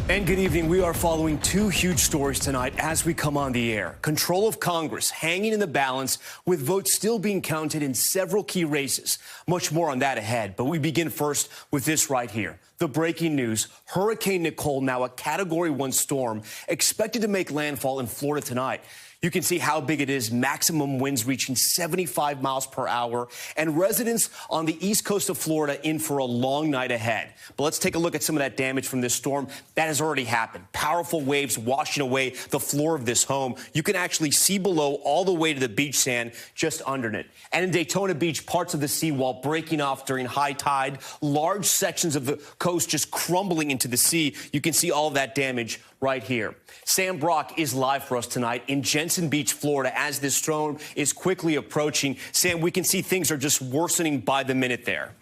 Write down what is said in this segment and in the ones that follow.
And good evening. We are following two huge stories tonight as we come on the air. Control of Congress hanging in the balance with votes still being counted in several key races. Much more on that ahead. But we begin first with this right here. The breaking news, Hurricane Nicole, now a Category 1 storm, expected to make landfall in Florida tonight. You can see how big it is, maximum winds reaching 75 miles per hour, and residents on the east coast of Florida in for a long night ahead. But let's take a look at some of that damage from this storm. That has already happened. Powerful waves washing away the floor of this home. You can actually see below all the way to the beach sand just under it. And in Daytona Beach, parts of the seawall breaking off during high tide, large sections of the coast just crumbling into the sea. You can see all of that damage right here. Sam Brock is live for us tonight in Jensen Beach, Florida, as this storm is quickly approaching. Sam, we can see things are just worsening by the minute there.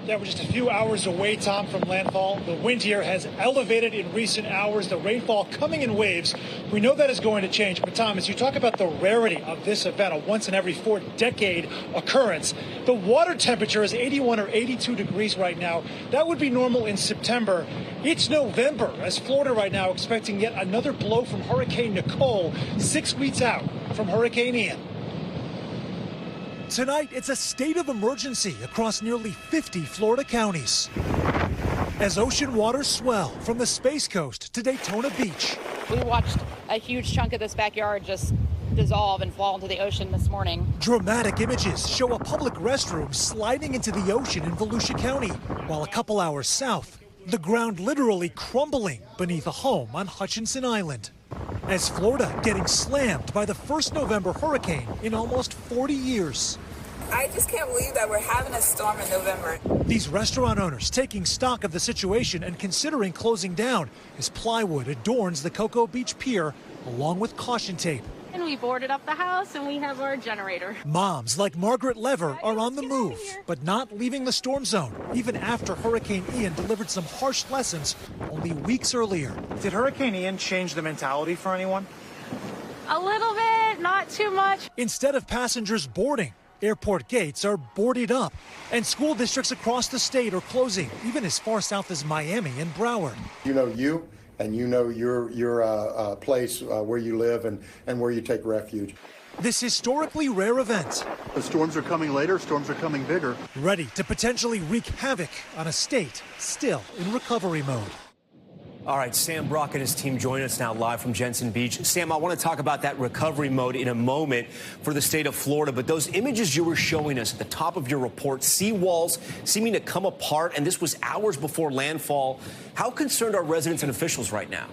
Yeah, we're just a few hours away, Tom, from landfall. The wind here has elevated in recent hours. The rainfall coming in waves. We know that is going to change. But, Tom, as you talk about the rarity of this event, a once in every 4-decade occurrence, the water temperature is 81 or 82 degrees right now. That would be normal in September. It's November, as Florida right now expecting yet another blow from Hurricane Nicole, 6 weeks out from Hurricane Ian. Tonight, it's a state of emergency across nearly 50 Florida counties as ocean waters swell from the Space Coast to Daytona Beach. We watched a huge chunk of this backyard just dissolve and fall into the ocean this morning. Dramatic images show a public restroom sliding into the ocean in Volusia County, while a couple hours south, the ground literally crumbling beneath a home on Hutchinson Island. As Florida getting slammed by the first November hurricane in almost 40 years. I just can't believe that we're having a storm in November. These restaurant owners taking stock of the situation and considering closing down as plywood adorns the Cocoa Beach Pier along with caution tape. And we boarded up the house and we have our generator. Moms like Margaret Lever are on the move, but not leaving the storm zone, even after Hurricane Ian delivered some harsh lessons only weeks earlier. Did Hurricane Ian change the mentality for anyone? A little bit, not too much. Instead of passengers boarding, airport gates are boarded up, and school districts across the state are closing, even as far south as Miami and Broward. You know you, and you know your place where you live and where you take refuge. This historically rare event. The storms are coming later, storms are coming bigger. Ready to potentially wreak havoc on a state still in recovery mode. All right, Sam Brock and his team join us now live from Jensen Beach. Sam, I want to talk about that recovery mode in a moment for the state of Florida, but those images you were showing us at the top of your report, seawalls seeming to come apart, and this was hours before landfall. How concerned are residents and officials right now?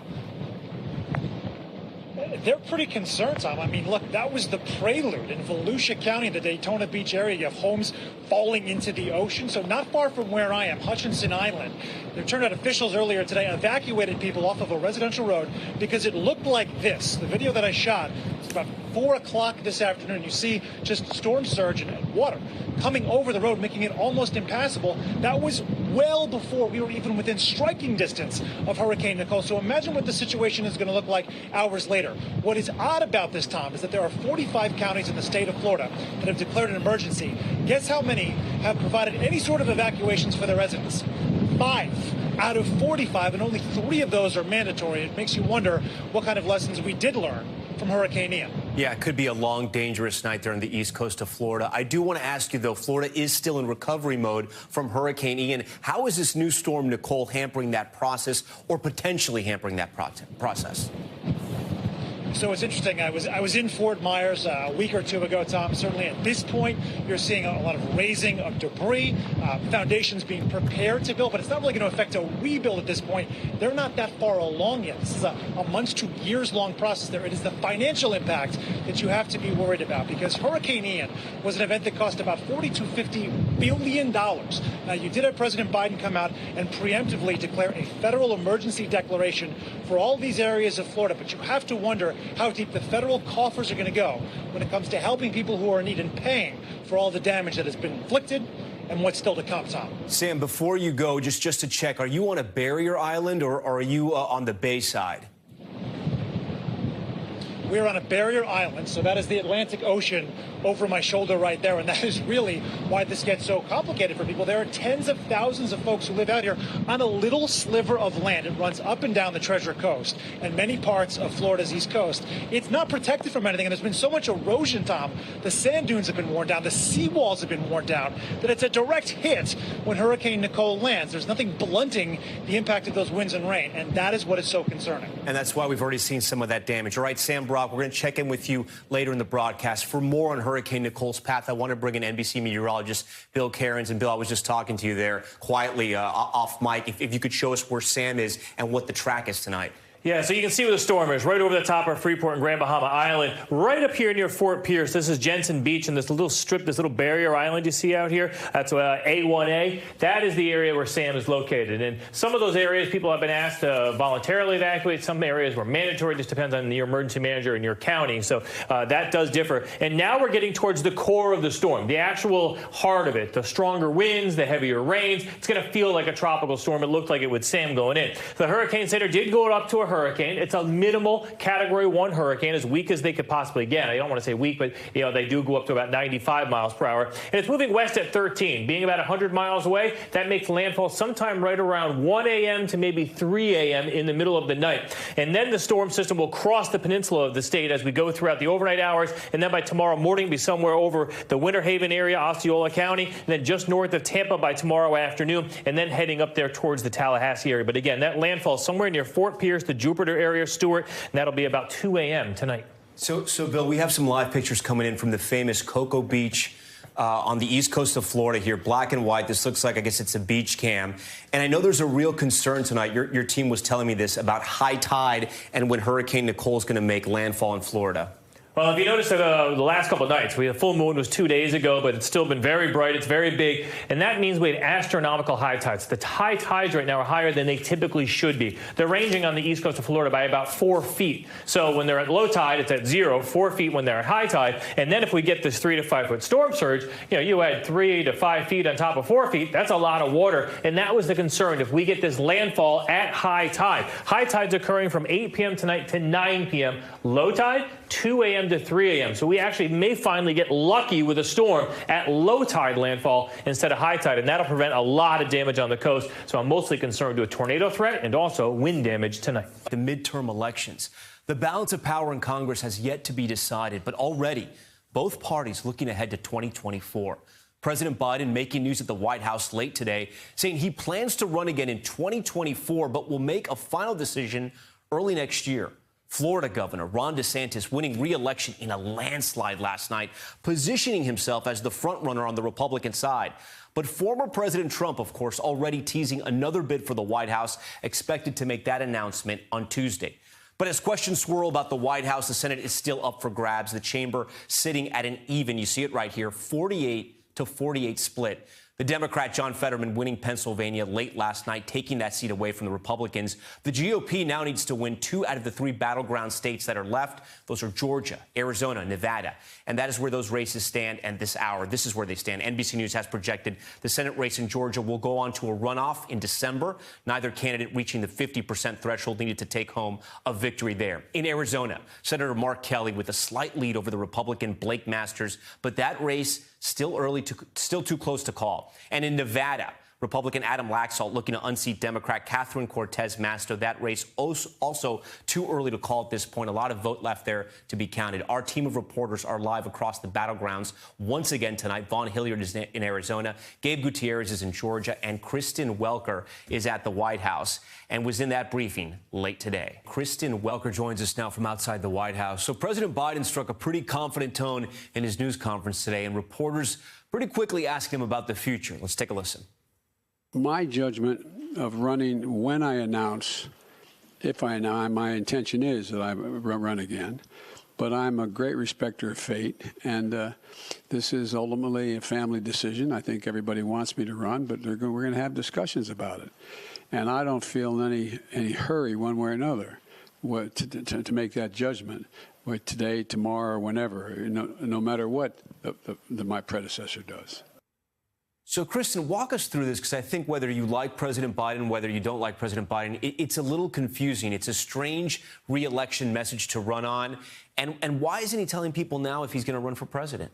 They're pretty concerned, Tom. I mean, look, that was the prelude in Volusia County, the Daytona Beach area. You have homes falling into the ocean. So not far from where I am, Hutchinson Island. It turned out officials earlier today evacuated people off of a residential road because it looked like this. The video that I shot, it's about 4 o'clock this afternoon. You see just storm surge and water coming over the road, making it almost impassable. That was well before we were even within striking distance of Hurricane Nicole. So imagine what the situation is going to look like hours later. What is odd about this, Tom, is that there are 45 counties in the state of Florida that have declared an emergency. Guess how many have provided any sort of evacuations for their residents? 5 out of 45, and only 3 of those are mandatory. It makes you wonder what kind of lessons we did learn from Hurricane Ian. Yeah, it could be a long, dangerous night there on the east coast of Florida. I do want to ask you, though, Florida is still in recovery mode from Hurricane Ian. How is this new storm, Nicole, hampering that process or potentially hampering that process? So it's interesting. I was in Fort Myers a week or two ago, Tom. Certainly at this point, you're seeing a lot of raising of debris, foundations being prepared to build, but it's not really going to affect a rebuild at this point. They're not that far along yet. This is a months to years long process there. It is the financial impact that you have to be worried about, because Hurricane Ian was an event that cost about $40 to $50 billion. Now, you did have President Biden come out and preemptively declare a federal emergency declaration for all these areas of Florida, but you have to wonder how deep the federal coffers are going to go when it comes to helping people who are in need and paying for all the damage that has been inflicted and what's still to come, Tom. Sam, before you go, just to check, are you on a barrier island or are you on the bay side? we're on a barrier island, so that is the Atlantic Ocean over my shoulder right there, and that is really why this gets so complicated for people. There are tens of thousands of folks who live out here on a little sliver of land. It runs up and down the Treasure Coast and many parts of Florida's East Coast. It's not protected from anything, and there's been so much erosion, Tom. The sand dunes have been worn down, the seawalls have been worn down, that it's a direct hit when Hurricane Nicole lands. There's nothing blunting the impact of those winds and rain, and that is what is so concerning. And that's why we've already seen some of that damage. All right, Sam Brock, we're going to check in with you later in the broadcast for more on Hurricane Nicole's path. I want to bring in NBC meteorologist Bill Cairns. And Bill, I was just talking to you there quietly off mic. If you could show us where Sam is and what the track is tonight. Yeah, so you can see where the storm is, right over the top of Freeport and Grand Bahama Island, right up here near Fort Pierce. This is Jensen Beach, and this little strip, this little barrier island you see out here, that's A1A. That is the area where Sam is located. And some of those areas, people have been asked to voluntarily evacuate. Some areas were mandatory. Just depends on your emergency manager in your county. So that does differ. And now we're getting towards the core of the storm, the actual heart of it, the stronger winds, the heavier rains. It's going to feel like a tropical storm. It looked like it with Sam going in. The Hurricane Center did go up to a hurricane. It's a minimal Category 1 hurricane, as weak as they could possibly get. I don't want to say weak, but they do go up to about 95 miles per hour. And it's moving west at 13, being about 100 miles away. That makes landfall sometime right around 1 a.m. to maybe 3 a.m. in the middle of the night. And then the storm system will cross the peninsula of the state as we go throughout the overnight hours. And then by tomorrow morning, be somewhere over the Winter Haven area, Osceola County, and then just north of Tampa by tomorrow afternoon, and then heading up there towards the Tallahassee area. But again, that landfall somewhere near Fort Pierce, the Jupiter area, Stewart, and that'll be about 2 a.m. tonight. So, Bill, we have some live pictures coming in from the famous Cocoa Beach on the east coast of Florida here, black and white. This looks like, I guess it's a beach cam. And I know there's a real concern tonight. Your team was telling me this about high tide and when Hurricane Nicole is going to make landfall in Florida. Well, if you notice that the last couple of nights, the full moon was 2 days ago, but it's still been very bright. It's very big. And that means we have astronomical high tides. The high tides right now are higher than they typically should be. They're ranging on the east coast of Florida by about 4 feet. So when they're at low tide, it's at 0, 4 feet when they're at high tide. And then if we get this 3 to 5 foot storm surge, you add 3 to 5 feet on top of 4 feet. That's a lot of water. And that was the concern. If we get this landfall at high tide's occurring from 8 p.m. tonight to 9 p.m. Low tide, 2 a.m. to 3 a.m. So we actually may finally get lucky with a storm at low tide landfall instead of high tide, and that'll prevent a lot of damage on the coast. So I'm mostly concerned with a tornado threat and also wind damage tonight. The midterm elections. The balance of power in Congress has yet to be decided, but already both parties looking ahead to 2024. President Biden making news at the White House late today, saying he plans to run again in 2024, but will make a final decision early next year. Florida Governor Ron DeSantis winning re-election in a landslide last night, positioning himself as the frontrunner on the Republican side. But former President Trump, of course, already teasing another bid for the White House, expected to make that announcement on Tuesday. But as questions swirl about the White House, the Senate is still up for grabs. The chamber sitting at an even, you see it right here, 48 to 48 split. The Democrat John Fetterman winning Pennsylvania late last night, taking that seat away from the Republicans. The GOP now needs to win 2 out of the 3 battleground states that are left. Those are Georgia, Arizona, Nevada. And that is where those races stand. And this hour, this is where they stand. NBC News has projected the Senate race in Georgia will go on to a runoff in December. Neither candidate reaching the 50% threshold needed to take home a victory there. In Arizona, Senator Mark Kelly with a slight lead over the Republican Blake Masters. But that race still too close to call. And in Nevada, Republican Adam Laxalt looking to unseat Democrat Catherine Cortez Masto. That race also too early to call at this point. A lot of vote left there to be counted. Our team of reporters are live across the battlegrounds once again tonight. Vaughn Hilliard is in Arizona. Gabe Gutierrez is in Georgia. And Kristen Welker is at the White House and was in that briefing late today. Kristen Welker joins us now from outside the White House. So President Biden struck a pretty confident tone in his news conference today, and reporters pretty quickly asked him about the future. Let's take a listen. My judgment of running when I announce, if I announce, my intention is that I run again. But I'm a great respecter of fate, and this is ultimately a family decision. I think everybody wants me to run, but we're going to have discussions about it. And I don't feel any hurry one way or another to make that judgment, today, tomorrow, or whenever, no matter what my predecessor does. So, Kristen, walk us through this, because I think whether you like President Biden, whether you don't like President Biden, it's a little confusing. It's a strange re-election message to run on. And why isn't he telling people now if he's going to run for president?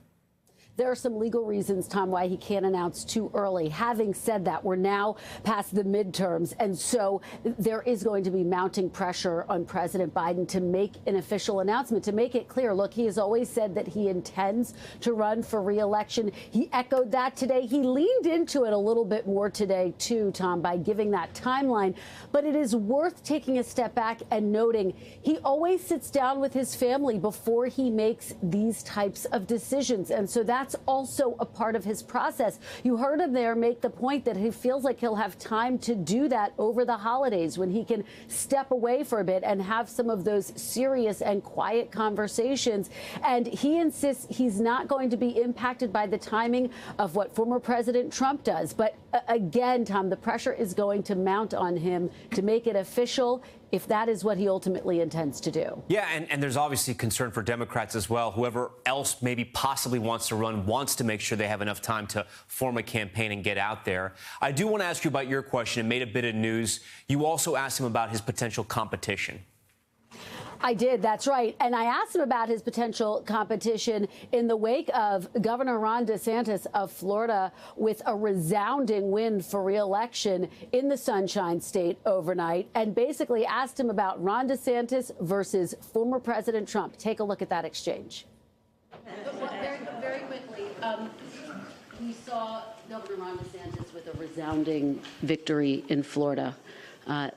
There are some legal reasons, Tom, why he can't announce too early. Having said that, we're now past the midterms, and so there is going to be mounting pressure on President Biden to make an official announcement, to make it clear. Look, he has always said that he intends to run for re-election. He echoed that today. He leaned into it a little bit more today, too, Tom, by giving that timeline. But it is worth taking a step back and noting he always sits down with his family before he makes these types of decisions. And so that's also a part of his process. You heard him there make the point that he feels like he'll have time to do that over the holidays, when he can step away for a bit and have some of those serious and quiet conversations. And he insists he's not going to be impacted by the timing of what former President Trump does. But again, Tom, the pressure is going to mount on him to make it official, if that is what he ultimately intends to do. Yeah, and there's obviously concern for Democrats as well. Whoever else maybe possibly wants to run wants to make sure they have enough time to form a campaign and get out there. I do want to ask you about your question. It made a bit of news. You also asked him about his potential competition. I did. That's right. And I asked him about his potential competition in the wake of Governor Ron DeSantis of Florida with a resounding win for re-election in the Sunshine State overnight, and basically asked him about Ron DeSantis versus former President Trump. Take a look at that exchange. Very quickly, we saw Governor Ron DeSantis with a resounding victory in Florida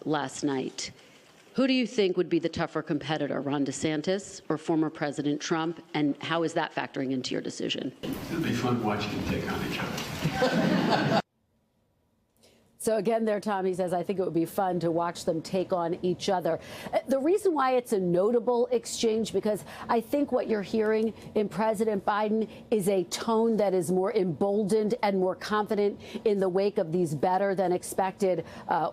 last night. Who do you think would be the tougher competitor, Ron DeSantis or former President Trump? And how is that factoring into your decision? It'll be fun watching them take on each other. So again there, Tom, he says, I think it would be fun to watch them take on each other. The reason why it's a notable exchange, because I think what you're hearing in President Biden is a tone that is more emboldened and more confident in the wake of these better than expected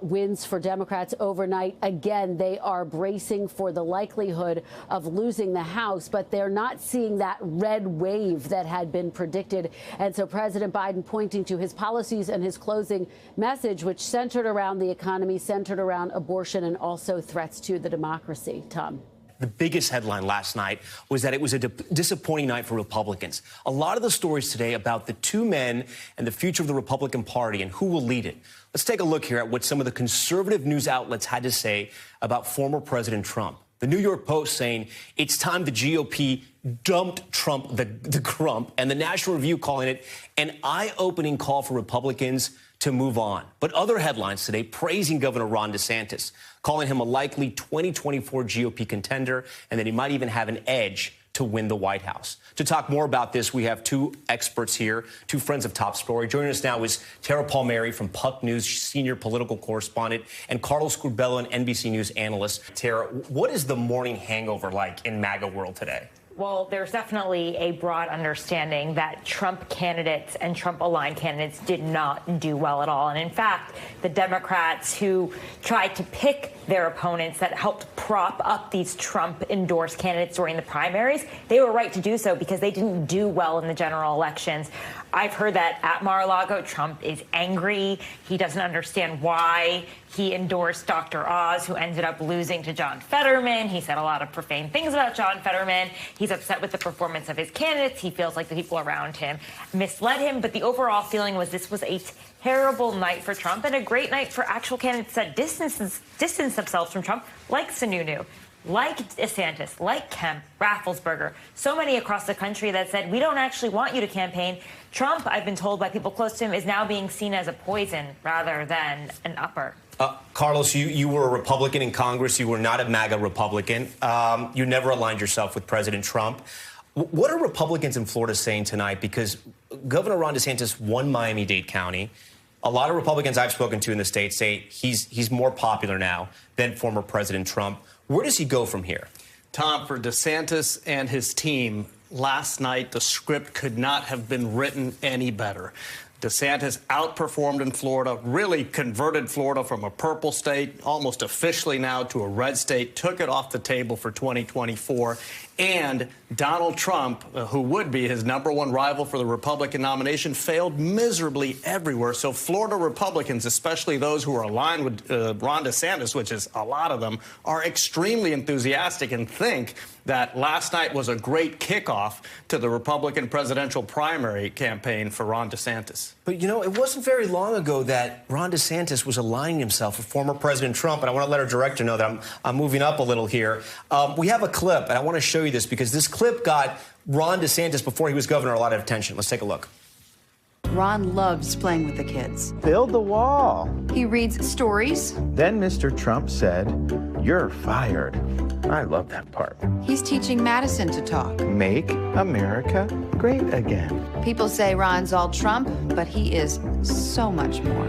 wins for Democrats overnight. Again, they are bracing for the likelihood of losing the House, but they're not seeing that red wave that had been predicted. And so President Biden pointing to his policies and his closing message, which centered around the economy, centered around abortion, and also threats to the democracy. Tom. The biggest headline last night was that it was a disappointing night for Republicans. A lot of the stories today about the two men and the future of the Republican Party and who will lead it. Let's take a look here at what some of the conservative news outlets had to say about former President Trump. The New York Post saying it's time the GOP dumped Trump, the grump, and the National Review calling it an eye-opening call for Republicans to move on. But other headlines today praising Governor Ron DeSantis, calling him a likely 2024 GOP contender, and that he might even have an edge to win the White House. To talk more about this, we have two experts here, two friends of Top Story. Joining us now is Tara Palmieri from Puck News, senior political correspondent, and Carlos Curbelo, an NBC News analyst. Tara, what is the morning hangover like in MAGA world today? Well, there's definitely a broad understanding that Trump candidates and Trump-aligned candidates did not do well at all. And in fact, the Democrats who tried to pick their opponents that helped prop up these Trump-endorsed candidates during the primaries, they were right to do so because they didn't do well in the general elections. I've heard that at Mar-a-Lago, Trump is angry. He doesn't understand why he endorsed Dr. Oz, who ended up losing to John Fetterman. He said a lot of profane things about John Fetterman. He's upset with the performance of his candidates. He feels like the people around him misled him. But the overall feeling was this was a terrible night for Trump and a great night for actual candidates that distance themselves from Trump, like Sununu, like DeSantis, like Kemp, Rafflesberger, so many across the country that said, we don't actually want you to campaign. Trump, I've been told by people close to him, is now being seen as a poison rather than an upper. Carlos, you were a Republican in Congress. You were not a MAGA Republican. You never aligned yourself with President Trump. What are Republicans in Florida saying tonight? Because Governor Ron DeSantis won Miami-Dade County. A lot of Republicans I've spoken to in the state say he's more popular now than former President Trump. Where does he go from here? Tom, for DeSantis and his team, last night the script could not have been written any better. DeSantis outperformed in Florida, really converted Florida from a purple state, almost officially now, to a red state, took it off the table for 2024. And Donald Trump, who would be his #1 rival for the Republican nomination, failed miserably everywhere. So Florida Republicans, especially those who are aligned with Ron DeSantis, which is a lot of them, are extremely enthusiastic and think that last night was a great kickoff to the Republican presidential primary campaign for Ron DeSantis. But, you know, it wasn't very long ago that Ron DeSantis was aligning himself with former President Trump. And I want to let our director know that I'm moving up a little here. We have a clip, and I want to show you this because this clip got Ron DeSantis, before he was governor, a lot of attention. Let's take a look. Ron loves playing with the kids. Build the wall. He reads stories. Then Mr. Trump said, "You're fired." I love that part. He's teaching Madison to talk. Make America great again. People say Ron's all Trump, but he is so much more.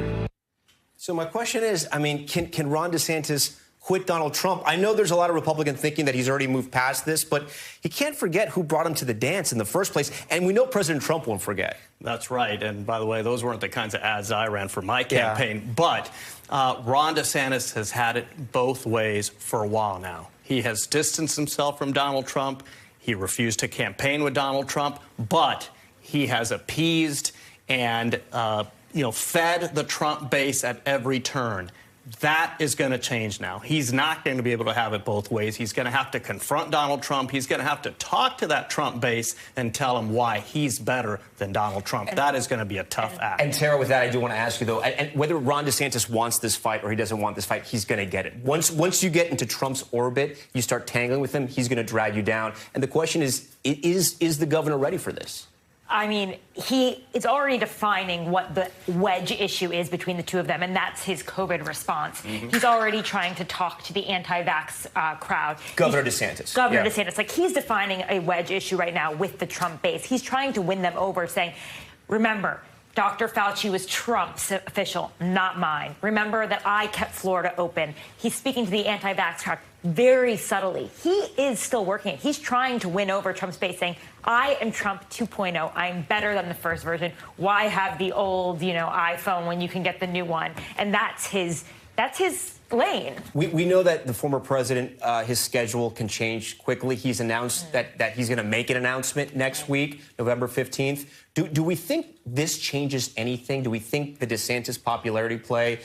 So my question is, I mean, can Ron DeSantis quit Donald Trump? I know there's a lot of Republican thinking that he's already moved past this, but he can't forget who brought him to the dance in the first place. And we know President Trump won't forget. That's right. And by the way, those weren't the kinds of ads I ran for my campaign. Yeah. But Ron DeSantis has had it both ways for a while now. He has distanced himself from Donald Trump. He refused to campaign with Donald Trump, but he has appeased and, fed the Trump base at every turn. That is going to change now. He's not going to be able to have it both ways. He's going to have to confront Donald Trump. He's going to have to talk to that Trump base and tell him why he's better than Donald Trump. That is going to be a tough act. And Tara, with that, I do want to ask you, though, and whether Ron DeSantis wants this fight or he doesn't want this fight, he's going to get it. Once you get into Trump's orbit, you start tangling with him, he's going to drag you down. And the question is the governor ready for this? I mean, he is already defining what the wedge issue is between the two of them, and that's his COVID response. Mm-hmm. He's already trying to talk to the anti-vax crowd. Governor DeSantis. Governor DeSantis. Like, he's defining a wedge issue right now with the Trump base. He's trying to win them over, saying, remember, Dr. Fauci was Trump's official, not mine. Remember that I kept Florida open. He's speaking to the anti-vax crowd very subtly. He is still working. He's trying to win over Trump's base, saying, I am Trump 2.0. I'm better than the first version. Why have the old, iPhone when you can get the new one? And that's his lane. We know that the former president, his schedule can change quickly. He's announced that he's going to make an announcement next week, November 15th. Do we think this changes anything? Do we think the DeSantis popularity play,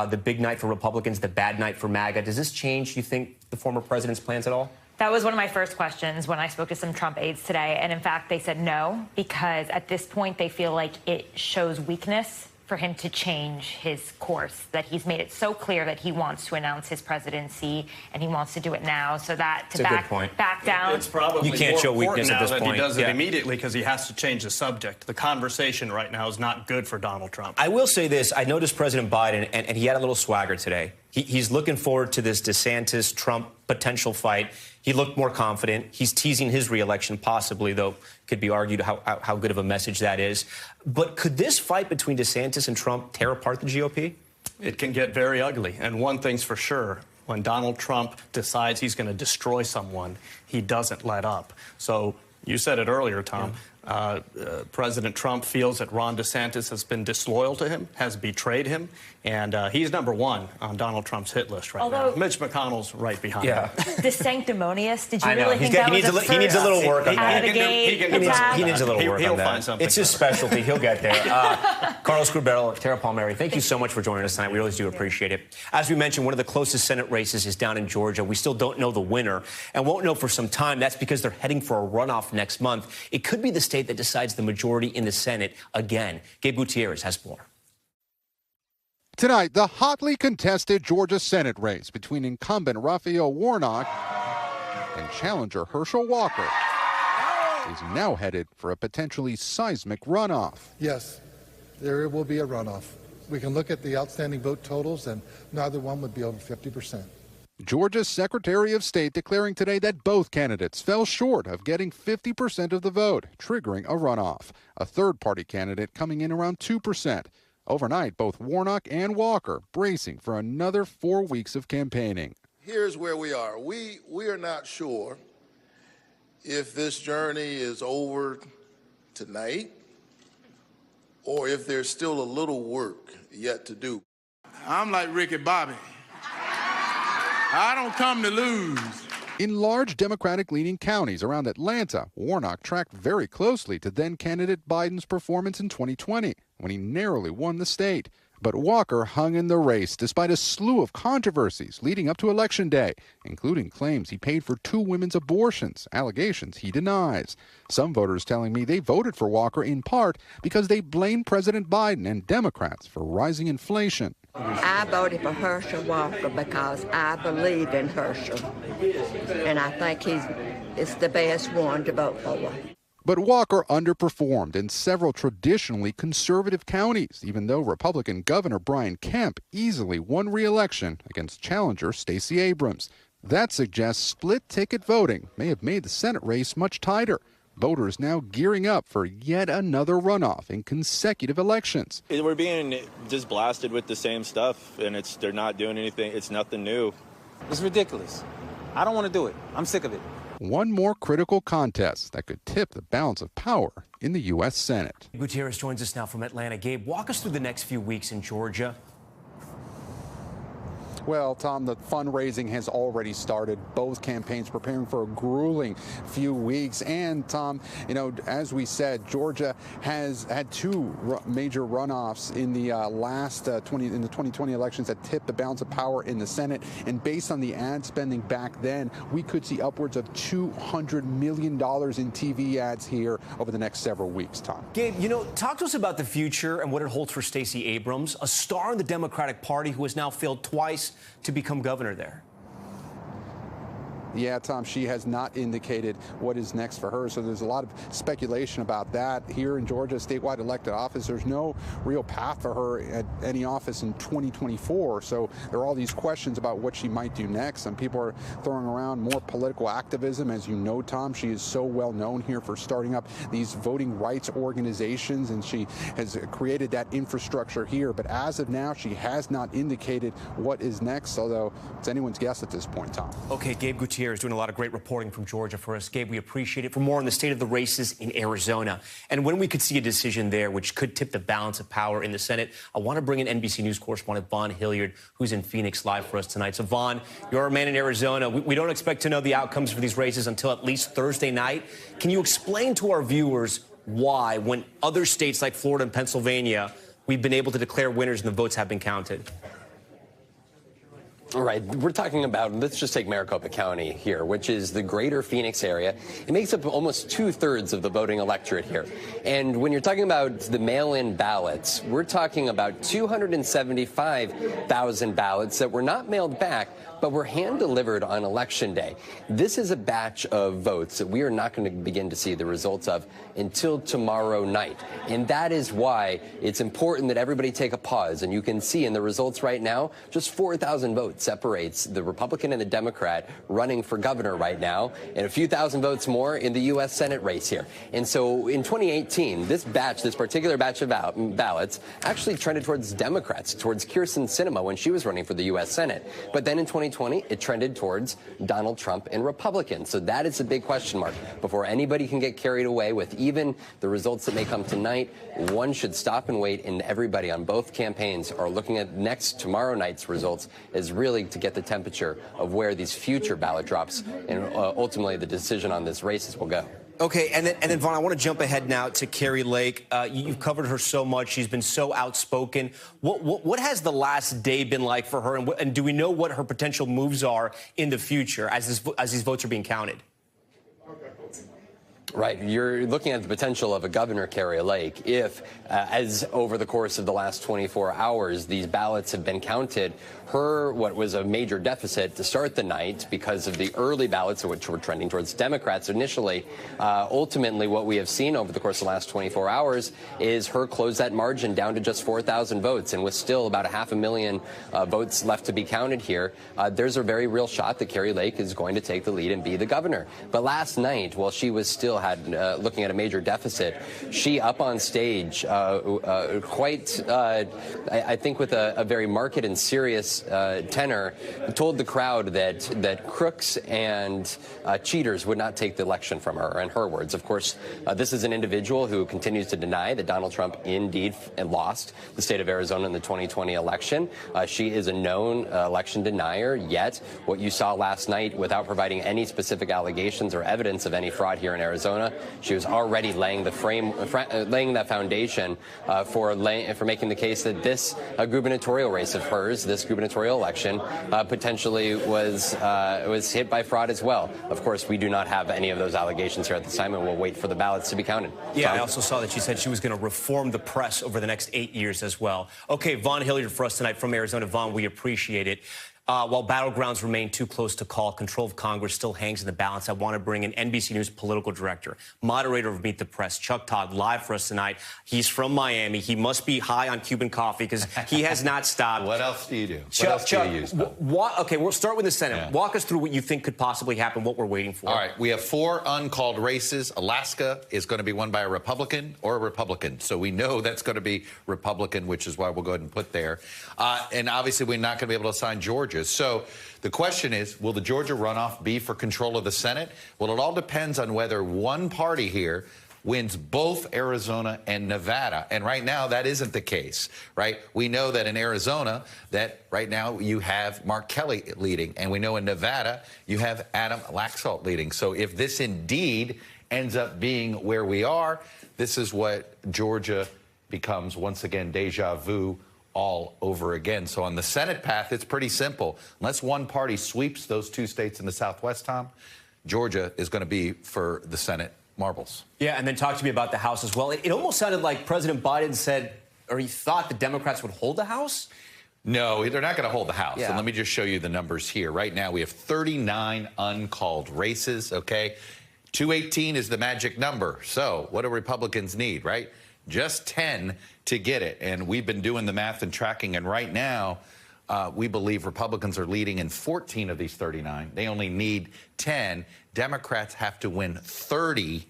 the big night for Republicans, the bad night for MAGA, does this change, you think, the former president's plans at all? That was one of my first questions when I spoke to some Trump aides today. And in fact, they said no, because at this point, they feel like it shows weakness for him to change his course, that he's made it so clear that he wants to announce his presidency and he wants to do it now, so that to back down. It's probably you can't show weakness at this point. He does it immediately because he has to change the subject. The conversation right now is not good for Donald Trump. I will say this. I noticed President Biden, and he had a little swagger today. He's looking forward to this DeSantis-Trump potential fight. He looked more confident. He's teasing his reelection, possibly, though could be argued how good of a message that is. But could this fight between DeSantis and Trump tear apart the GOP? It can get very ugly. And one thing's for sure, when Donald Trump decides he's going to destroy someone, he doesn't let up. So you said it earlier, Tom. Yeah. President Trump feels that Ron DeSantis has been disloyal to him, has betrayed him, and he's #1 on Donald Trump's hit list right now. Mitch McConnell's right behind him. The sanctimonious, did you really think that was he needs a little work on that. He needs a little work on that. He'll find something. It's his specialty. He'll get there. Carlos Crubero, Tara Palmieri, thank you so much for joining us tonight. We really do appreciate it. As we mentioned, one of the closest Senate races is down in Georgia. We still don't know the winner and won't know for some time. That's because they're heading for a runoff next month. It could be the state that decides the majority in the Senate again. Gabe Gutierrez has more. Tonight, the hotly contested Georgia Senate race between incumbent Raphael Warnock and challenger Herschel Walker is now headed for a potentially seismic runoff. Yes, there will be a runoff. We can look at the outstanding vote totals, and neither one would be over 50%. Georgia's Secretary of State declaring today that both candidates fell short of getting 50% of the vote, triggering a runoff. A third-party candidate coming in around 2%. Overnight, both Warnock and Walker bracing for another 4 weeks of campaigning. Here's where we are. We are not sure if this journey is over tonight or if there's still a little work yet to do. I'm like Ricky Bobby. I don't come to lose. In large Democratic-leaning counties around Atlanta, Warnock tracked very closely to then-candidate Biden's performance in 2020, when he narrowly won the state. But Walker hung in the race despite a slew of controversies leading up to Election Day, including claims he paid for 2 women's abortions, allegations he denies. Some voters telling me they voted for Walker in part because they blame President Biden and Democrats for rising inflation. I voted for Herschel Walker because I believe in Herschel, and I think it's the best one to vote for. But Walker underperformed in several traditionally conservative counties, even though Republican Governor Brian Kemp easily won re-election against challenger Stacey Abrams. That suggests split-ticket voting may have made the Senate race much tighter. Voters now gearing up for yet another runoff in consecutive elections. We're being just blasted with the same stuff, and they're not doing anything. It's nothing new. It's ridiculous. I don't want to do it. I'm sick of it. One more critical contest that could tip the balance of power in the U.S. Senate. Gutierrez joins us now from Atlanta. Gabe, walk us through the next few weeks in Georgia. Well, Tom, the fundraising has already started. Both campaigns preparing for a grueling few weeks. And, Tom, you know, as we said, Georgia has had 2 major runoffs in the the 2020 elections that tipped the balance of power in the Senate. And based on the ad spending back then, we could see upwards of $200 million in TV ads here over the next several weeks, Tom. Gabe, you know, talk to us about the future and what it holds for Stacey Abrams, a star in the Democratic Party who has now failed twice to become governor there. Yeah, Tom, she has not indicated what is next for her. So there's a lot of speculation about that here in Georgia, statewide elected office. There's no real path for her at any office in 2024. So there are all these questions about what she might do next. And people are throwing around more political activism. As you know, Tom, she is so well known here for starting up these voting rights organizations, and she has created that infrastructure here. But as of now, she has not indicated what is next, although it's anyone's guess at this point, Tom. Okay, Gabe Gutierrez is doing a lot of great reporting from Georgia for us. Gabe, we appreciate it. For more on the state of the races in Arizona and when we could see a decision there which could tip the balance of power in the Senate, I want to bring in NBC News correspondent Vaughn Hilliard, who's in Phoenix live for us tonight. So, Vaughn, you're a man in Arizona. We don't expect to know the outcomes for these races until at least Thursday night. Can you explain to our viewers why, when other states like Florida and Pennsylvania, we've been able to declare winners and the votes have been counted? All right, we're talking about, let's just take Maricopa County here, which is the greater Phoenix area. It makes up almost 2/3 of the voting electorate here. And when you're talking about the mail-in ballots, we're talking about 275,000 ballots that were not mailed back, but were hand-delivered on Election Day. This is a batch of votes that we are not going to begin to see the results of until tomorrow night. And that is why it's important that everybody take a pause. And you can see in the results right now, just 4,000 votes separates the Republican and the Democrat running for governor right now, and a few thousand votes more in the U.S. Senate race here. And so in 2018, this particular batch of ballots actually trended towards Democrats, towards Kyrsten Sinema when she was running for the U.S. Senate. But then in 2020, it trended towards Donald Trump and Republicans. So that is a big question mark. Before anybody can get carried away with even the results that may come tonight, one should stop and wait, and everybody on both campaigns are looking at tomorrow night's results as really to get the temperature of where these future ballot drops and ultimately the decision on this races will go. Okay, and then Vaughn, I want to jump ahead now to Kari Lake. You've covered her so much. She's been so outspoken. What has the last day been like for her, and do we know what her potential moves are in the future as these votes are being counted? Right. You're looking at the potential of a Governor Kari Lake if, as over the course of the last 24 hours, these ballots have been counted. What was a major deficit to start the night because of the early ballots, which were trending towards Democrats initially. Ultimately, what we have seen over the course of the last 24 hours is her close that margin down to just 4,000 votes. And with still about 500,000 votes left to be counted here, there's a very real shot that Kari Lake is going to take the lead and be the governor. But last night, while she was still had looking at a major deficit. She up on stage, I think with a very marked and serious tenor, told the crowd that crooks and cheaters would not take the election from her. In her words, of course, this is an individual who continues to deny that Donald Trump indeed lost the state of Arizona in the 2020 election. She is a known election denier, yet what you saw last night, without providing any specific allegations or evidence of any fraud here in Arizona, she was already laying that foundation for making the case that this gubernatorial race of hers, this gubernatorial election, potentially was hit by fraud as well. Of course, we do not have any of those allegations here at this time, and we'll wait for the ballots to be counted. Yeah, I also saw that she said she was going to reform the press over the next 8 years as well. Okay, Vaughn Hilliard for us tonight from Arizona. Vaughn, we appreciate it. While battlegrounds remain too close to call, control of Congress still hangs in the balance. I want to bring in NBC News political director, moderator of Meet the Press, Chuck Todd, live for us tonight. He's from Miami. He must be high on Cuban coffee because he has not stopped. What else do you do? Chuck, what else do you use? Okay, we'll start with the Senate. Yeah. Walk us through what you think could possibly happen, what we're waiting for. All right, we have 4 uncalled races. Alaska is going to be won by a Republican or a Republican. So we know that's going to be Republican, which is why we'll go ahead and put there. And obviously, we're not going to be able to assign Georgia. So the question is, will the Georgia runoff be for control of the Senate? Well, it all depends on whether one party here wins both Arizona and Nevada. And right now, that isn't the case, right? We know that in Arizona, that right now you have Mark Kelly leading. And we know in Nevada, you have Adam Laxalt leading. So if this indeed ends up being where we are, this is what Georgia becomes, once again, deja vu all over again. So on the Senate path, it's pretty simple. Unless one party sweeps those 2 states in the Southwest, Tom, Georgia is going to be for the Senate marbles. Yeah, and then talk to me about the House as well. It almost sounded like President Biden said, or he thought the Democrats would hold the House. No, they're not going to hold the House. Yeah. And let me just show you the numbers here. Right now, we have 39 uncalled races, okay? 218 is the magic number. So what do Republicans need, right? Just 10 to get it. And we've been doing the math and tracking. And right now, we believe Republicans are leading in 14 of these 39. They only need 10. Democrats have to win 30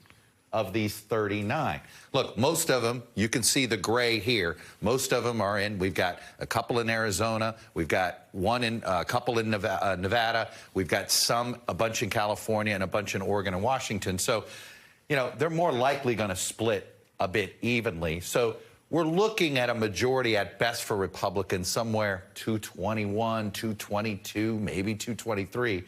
of these 39. Look, most of them, you can see the gray here. Most of them are in. We've got a couple in Arizona. We've got a couple in Nevada. We've got a bunch in California and a bunch in Oregon and Washington. So, you know, they're more likely going to split a bit evenly. So we're looking at a majority at best for Republicans, somewhere 221, 222, maybe 223.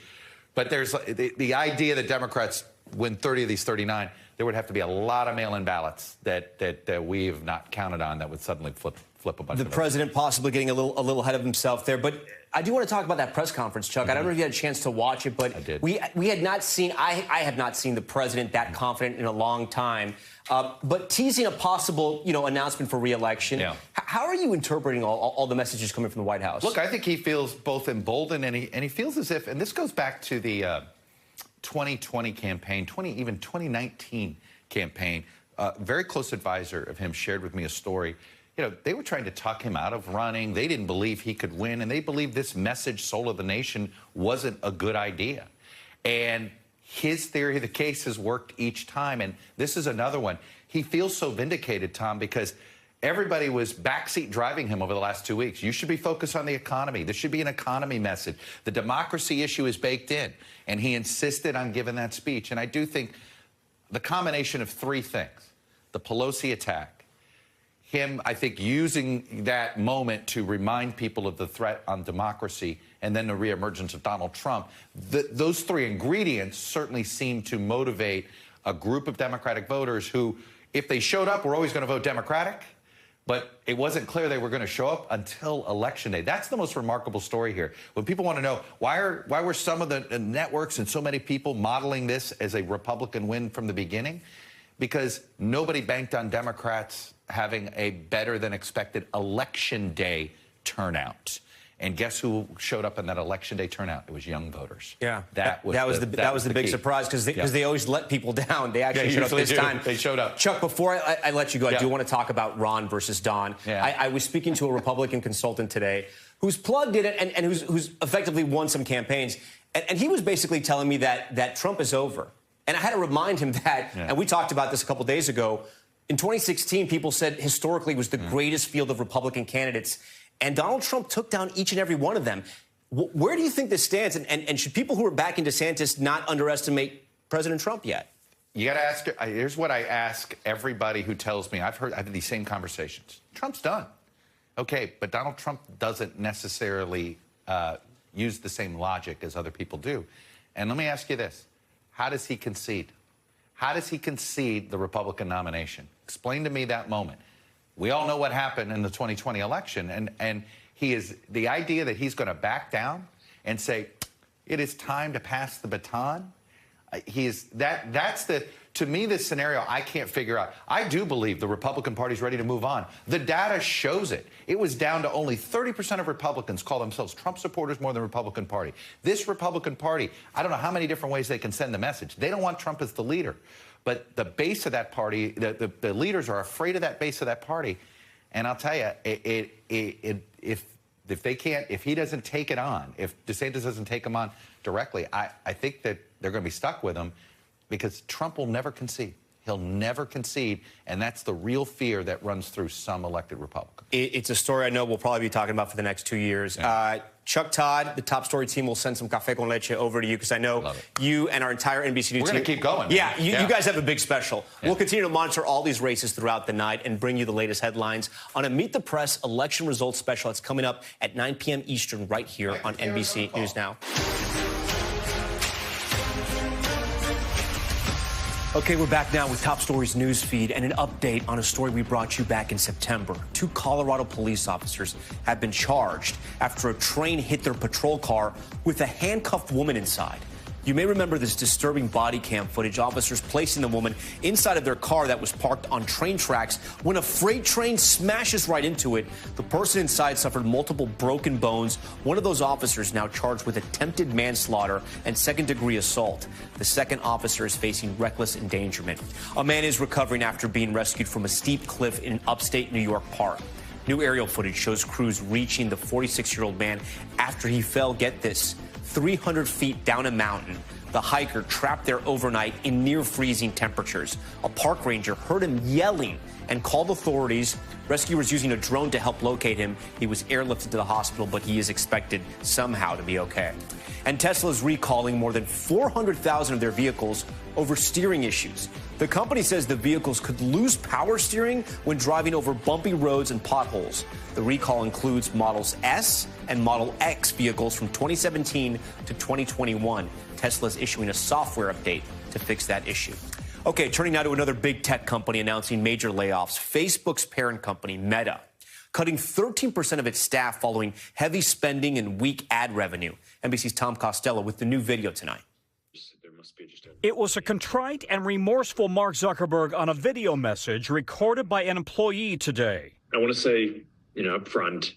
But there's the idea that Democrats win 30 of these 39, there would have to be a lot of mail-in ballots that we have not counted on that would suddenly flip a bunch of The president possibly getting a little ahead of himself there. But I do want to talk about that press conference, Chuck. I don't know if you had a chance to watch it, but I did. we had not seen, I have not seen the president that confident in a long time. But teasing a possible, announcement for re-election. Yeah. How are you interpreting all the messages coming from the White House? Look, I think he feels both emboldened and he feels as if, and this goes back to the 2020 campaign, even 2019 campaign. Very close advisor of him shared with me a story. They were trying to talk him out of running. They didn't believe he could win, and they believed this message, Soul of the Nation, wasn't a good idea. And his theory of the case has worked each time, and this is another one. He feels so vindicated, Tom, because everybody was backseat driving him over the last 2 weeks. You should be focused on the economy. This should be an economy message. The democracy issue is baked in, and he insisted on giving that speech. And I do think the combination of 3 things, the Pelosi attack, him, I think, using that moment to remind people of the threat on democracy, and then the reemergence of Donald Trump, those 3 ingredients certainly seem to motivate a group of Democratic voters who, if they showed up, were always going to vote Democratic. But it wasn't clear they were going to show up until Election Day. That's the most remarkable story here. When people want to know, why were some of the networks and so many people modeling this as a Republican win from the beginning? Because nobody banked on Democrats having a better than expected Election Day turnout. And guess who showed up in that Election Day turnout? It was young voters. Yeah, that was the big surprise, because they always let people down. They actually showed up this time. They showed up. Chuck, before I let you go, I do want to talk about Ron versus Don. Yeah. I was speaking to a Republican consultant today who's plugged in it and who's effectively won some campaigns. And he was basically telling me that Trump is over. And I had to remind him that, and we talked about this a couple days ago, in 2016, people said historically was the greatest field of Republican candidates, and Donald Trump took down each and every one of them. Where do you think this stands? And should people who are backing DeSantis not underestimate President Trump yet? You got to ask. Here's what I ask everybody who tells me. I've had these same conversations. Trump's done. Okay, but Donald Trump doesn't necessarily use the same logic as other people do. And let me ask you this. How does he concede? How does he concede the Republican nomination? Explain to me that moment. We all know what happened in the 2020 election, and he is the idea that he's going to back down and say it is time to pass the baton. That's to me, this scenario I can't figure out. I do believe the Republican Party's ready to move on. The data shows it. It was down to only 30% of Republicans call themselves Trump supporters more than the Republican Party. This Republican Party, I don't know how many different ways they can send the message. They don't want Trump as the leader. But the base of that party, the leaders are afraid of that base of that party. And I'll tell you, if he doesn't take it on, if DeSantis doesn't take him on directly, I think that they're going to be stuck with him because Trump will never concede. He'll never concede, and that's the real fear that runs through some elected Republicans. It's a story I know we'll probably be talking about for the next 2 years. Yeah. Chuck Todd, the Top Story team, will send some café con leche over to you because I know you and our entire NBC News team. We're going to keep going. Yeah, you guys have a big special. Yeah. We'll continue to monitor all these races throughout the night and bring you the latest headlines on a Meet the Press election results special that's coming up at 9 p.m. Eastern right here on NBC News Now. Okay, we're back now with Top Story's news feed and an update on a story we brought you back in September. 2 Colorado police officers have been charged after a train hit their patrol car with a handcuffed woman inside. You may remember this disturbing body cam footage, officers placing the woman inside of their car that was parked on train tracks when a freight train smashes right into it. The person inside suffered multiple broken bones. One of those officers now charged with attempted manslaughter and second-degree assault. The second officer is facing reckless endangerment. A man is recovering after being rescued from a steep cliff in upstate New York Park. New aerial footage shows crews reaching the 46-year-old man after he fell, get this, 300 feet down a mountain. The hiker trapped there overnight in near freezing temperatures. A park ranger heard him yelling and called authorities. Rescuers using a drone to help locate him. He was airlifted to the hospital, but he is expected somehow to be okay. And Tesla is recalling more than 400,000 of their vehicles over steering issues. The company says the vehicles could lose power steering when driving over bumpy roads and potholes. The recall includes Models S and Model X vehicles from 2017 to 2021. Tesla is issuing a software update to fix that issue. Okay, turning now to another big tech company announcing major layoffs. Facebook's parent company, Meta, cutting 13% of its staff following heavy spending and weak ad revenue. NBC's Tom Costello with the new video tonight. It was a contrite and remorseful Mark Zuckerberg on a video message recorded by an employee today. I want to say, up front,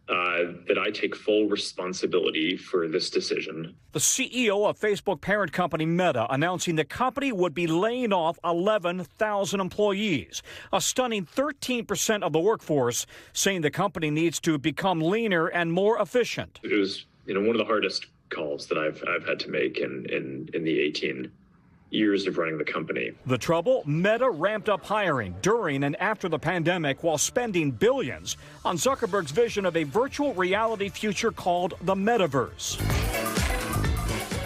that I take full responsibility for this decision. The CEO of Facebook parent company Meta announcing the company would be laying off 11,000 employees, a stunning 13% of the workforce, saying the company needs to become leaner and more efficient. It was, one of the hardest calls that I've had to make in the 18 years of running the company. The trouble? Meta ramped up hiring during and after the pandemic while spending billions on Zuckerberg's vision of a virtual reality future called the metaverse.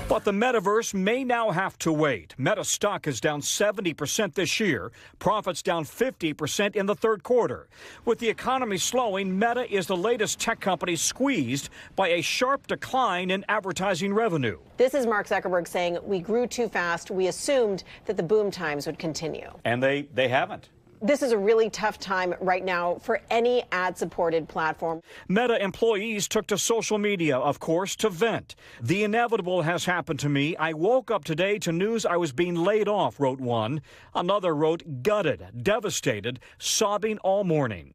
But the metaverse may now have to wait. Meta stock is down 70% this year, profits down 50% in the third quarter. With the economy slowing, Meta is the latest tech company squeezed by a sharp decline in advertising revenue. This is Mark Zuckerberg saying we grew too fast. We assumed that the boom times would continue. And they haven't. This is a really tough time right now for any ad-supported platform. Meta employees took to social media, of course, to vent. The inevitable has happened to me. I woke up today to news I was being laid off, wrote one. Another wrote, gutted, devastated, sobbing all morning.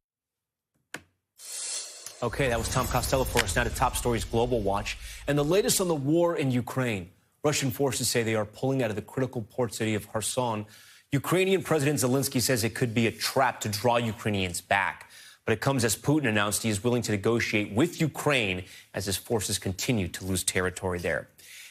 Okay, that was Tom Costello for us. Now to Top Stories Global Watch and the latest on the war in Ukraine. Russian forces say they are pulling out of the critical port city of Kherson. Ukrainian President Zelensky says it could be a trap to draw Ukrainians back. But it comes as Putin announced he is willing to negotiate with Ukraine as his forces continue to lose territory there.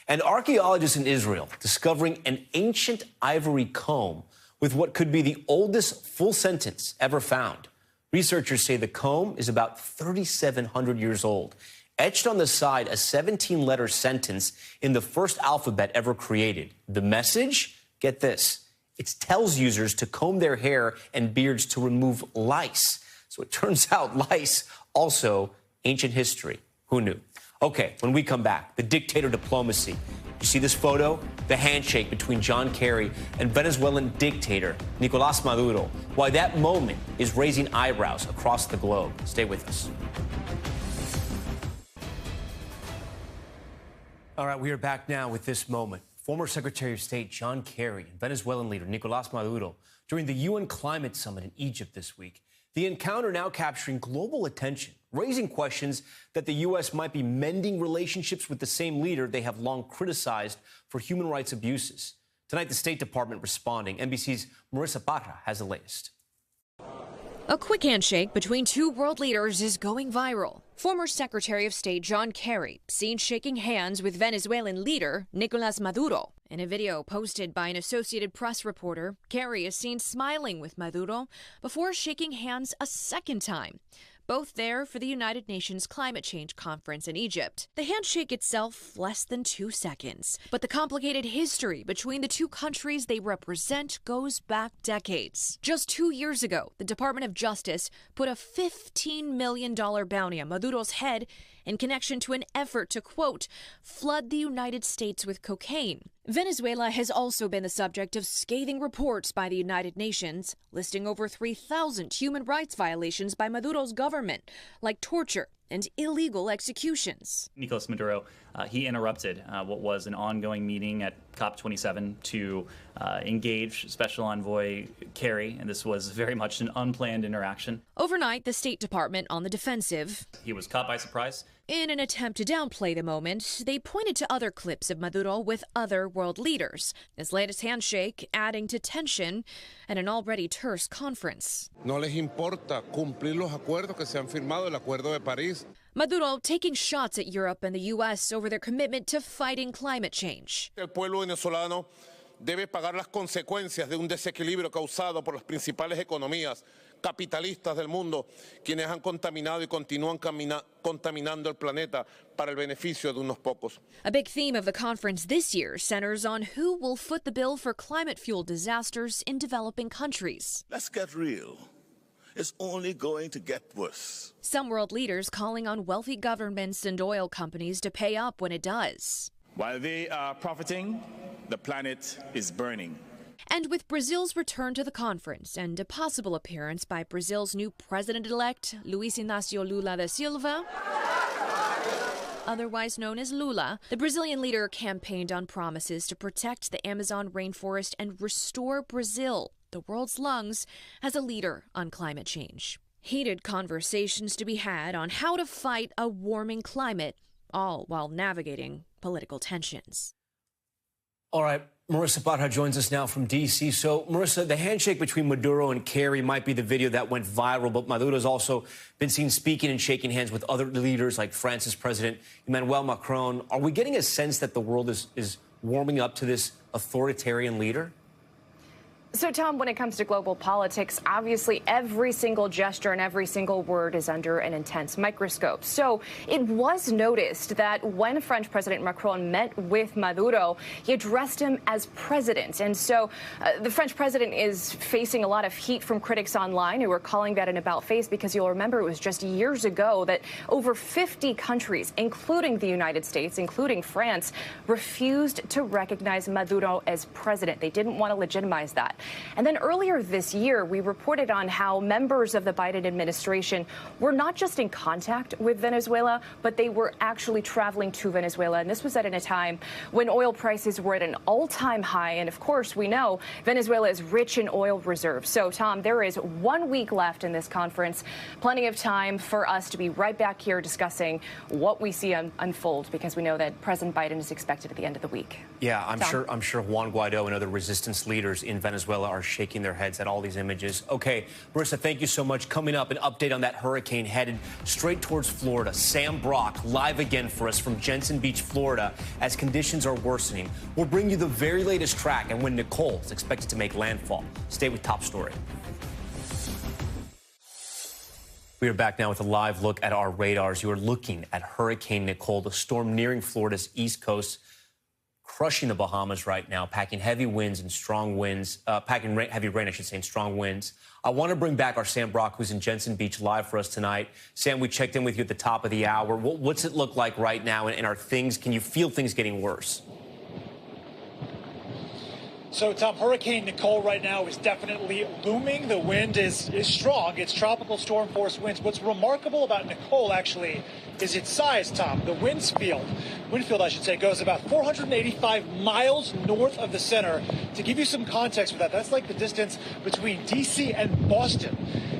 And archaeologists in Israel discovering an ancient ivory comb with what could be the oldest full sentence ever found. Researchers say the comb is about 3,700 years old. Etched on the side, a 17-letter sentence in the first alphabet ever created. The message? Get this. It tells users to comb their hair and beards to remove lice. So it turns out lice also ancient history. Who knew? Okay, when we come back, the dictator diplomacy. You see this photo? The handshake between John Kerry and Venezuelan dictator Nicolás Maduro. Why that moment is raising eyebrows across the globe. Stay with us. All right, we are back now with this moment. Former Secretary of State John Kerry and Venezuelan leader Nicolás Maduro during the UN Climate Summit in Egypt this week. The encounter now capturing global attention, raising questions that the U.S. might be mending relationships with the same leader they have long criticized for human rights abuses. Tonight, the State Department responding. NBC's Marissa Parra has the latest. A quick handshake between two world leaders is going viral. Former Secretary of State John Kerry seen shaking hands with Venezuelan leader Nicolás Maduro. In a video posted by an Associated Press reporter, Kerry is seen smiling with Maduro before shaking hands a second time. Both there for the United Nations Climate Change Conference in Egypt. The handshake itself less than 2 seconds. But the complicated history between the two countries they represent goes back decades. Just 2 years ago, the Department of Justice put a $15 million bounty on Maduro's head in connection to an effort to, quote, flood the United States with cocaine. Venezuela has also been the subject of scathing reports by the United Nations, listing over 3,000 human rights violations by Maduro's government, like torture and illegal executions. Nicolás Maduro, he interrupted what was an ongoing meeting at COP27 to engage Special Envoy Kerry, and this was very much an unplanned interaction. Overnight, the State Department on the defensive. He was caught by surprise. In an attempt to downplay the moment, they pointed to other clips of Maduro with other world leaders. His latest handshake adding to tension at an already terse conference. No les importa cumplir los acuerdos que se han firmado, el Acuerdo de París. Maduro taking shots at Europe and the U.S. over their commitment to fighting climate change. El pueblo venezolano debe pagar las consecuencias de un desequilibrio causado por las principales economías capitalistas del mundo, quienes han contaminado y continúan contaminando el planeta para el beneficio de unos pocos. A big theme of the conference this year centers on who will foot the bill for climate-fueled disasters in developing countries. Let's get real. It's only going to get worse. Some world leaders calling on wealthy governments and oil companies to pay up when it does. While they are profiting, the planet is burning. And with Brazil's return to the conference and a possible appearance by Brazil's new president-elect, Luiz Inácio Lula da Silva, otherwise known as Lula, the Brazilian leader campaigned on promises to protect the Amazon rainforest and restore Brazil, the world's lungs, as a leader on climate change. Heated conversations to be had on how to fight a warming climate, all while navigating political tensions. All right, Marissa Parra joins us now from D.C. So, Marissa, the handshake between Maduro and Kerry might be the video that went viral, but Maduro's also been seen speaking and shaking hands with other leaders like France's President Emmanuel Macron. Are we getting a sense that the world is warming up to this authoritarian leader? So, Tom, when it comes to global politics, obviously every single gesture and every single word is under an intense microscope. So it was noticed that when French President Macron met with Maduro, he addressed him as president. And so the French president is facing a lot of heat from critics online who are calling that an about-face, because you'll remember it was just years ago that over 50 countries, including the United States, including France, refused to recognize Maduro as president. They didn't want to legitimize that. And then earlier this year, we reported on how members of the Biden administration were not just in contact with Venezuela, but they were actually traveling to Venezuela. And this was at a time when oil prices were at an all-time high. And of course, we know Venezuela is rich in oil reserves. So, Tom, there is 1 week left in this conference. Plenty of time for us to be right back here discussing what we see unfold, because we know that President Biden is expected at the end of the week. Yeah, I'm sure Juan Guaido and other resistance leaders in Venezuela Venezuela are shaking their heads at all these images. Okay, Marissa, thank you so much. Coming up, an update on that hurricane headed straight towards Florida. Sam Brock live again for us from Jensen Beach, Florida, as conditions are worsening. We'll bring you the very latest track and when Nicole is expected to make landfall. Stay with Top Story. We are back now with a live look at our radars. You are looking at Hurricane Nicole, the storm nearing Florida's east coast, crushing the Bahamas right now, packing heavy winds and strong winds, heavy rain, I should say, and strong winds. I want to bring back our Sam Brock, who's in Jensen Beach, live for us tonight. Sam, we checked in with you at the top of the hour. What's it look like right now, and can you feel things getting worse? So, Tom, Hurricane Nicole right now is definitely looming. The wind is strong. It's tropical storm force winds. What's remarkable about Nicole, actually, is its size, Tom. The wind field, I should say, goes about 485 miles north of the center. To give you some context for that, that's like the distance between D.C. and Boston.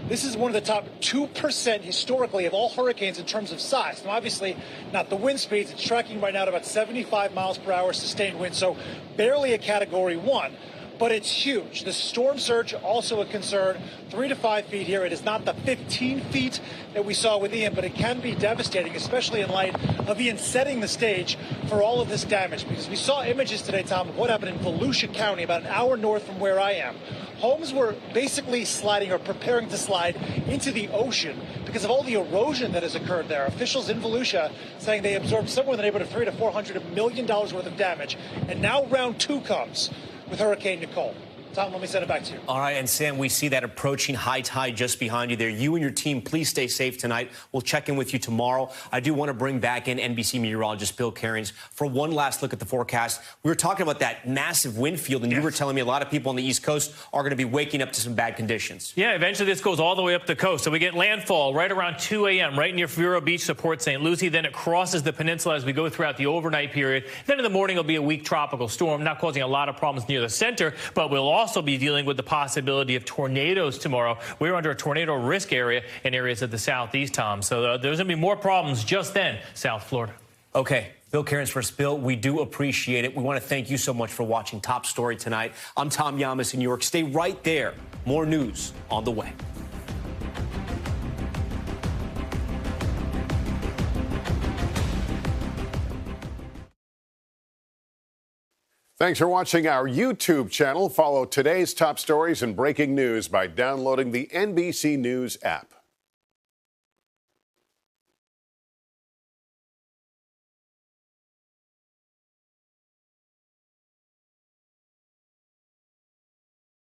This is one of the top 2% historically of all hurricanes in terms of size. Now, obviously, not the wind speeds. It's tracking right now at about 75 miles per hour sustained wind, so barely a Category 1. But it's huge. The storm surge, also a concern, 3 to 5 feet here. It is not the 15 feet that we saw with Ian, but it can be devastating, especially in light of Ian setting the stage for all of this damage. Because we saw images today, Tom, of what happened in Volusia County, about an hour north from where I am. Homes were basically sliding or preparing to slide into the ocean because of all the erosion that has occurred there. Officials in Volusia saying they absorbed somewhere in the neighborhood of $300 to $400 million worth of damage. And now round 2 comes with Hurricane Nicole. Tom, let me send it back to you. All right, and Sam, we see that approaching high tide just behind you there. You and your team, please stay safe tonight. We'll check in with you tomorrow. I do want to bring back in NBC meteorologist Bill Cairns for one last look at the forecast. We were talking about that massive wind field, and you were telling me a lot of people on the East Coast are going to be waking up to some bad conditions. Yeah, eventually this goes all the way up the coast. So we get landfall right around 2 a.m., right near Vero Beach to Port St. Lucie. Then it crosses the peninsula as we go throughout the overnight period. Then in the morning, it'll be a weak tropical storm, not causing a lot of problems near the center, but we'll also be dealing with the possibility of tornadoes tomorrow. We're under a tornado risk area in areas of the southeast, Tom. So there's going to be more problems just then, South Florida. Okay. Bill Cairns for us. Bill, we do appreciate it. We want to thank you so much for watching Top Story tonight. I'm Tom Llamas in New York. Stay right there. More news on the way. Thanks for watching our YouTube channel. Follow today's top stories and breaking news by downloading the NBC News app.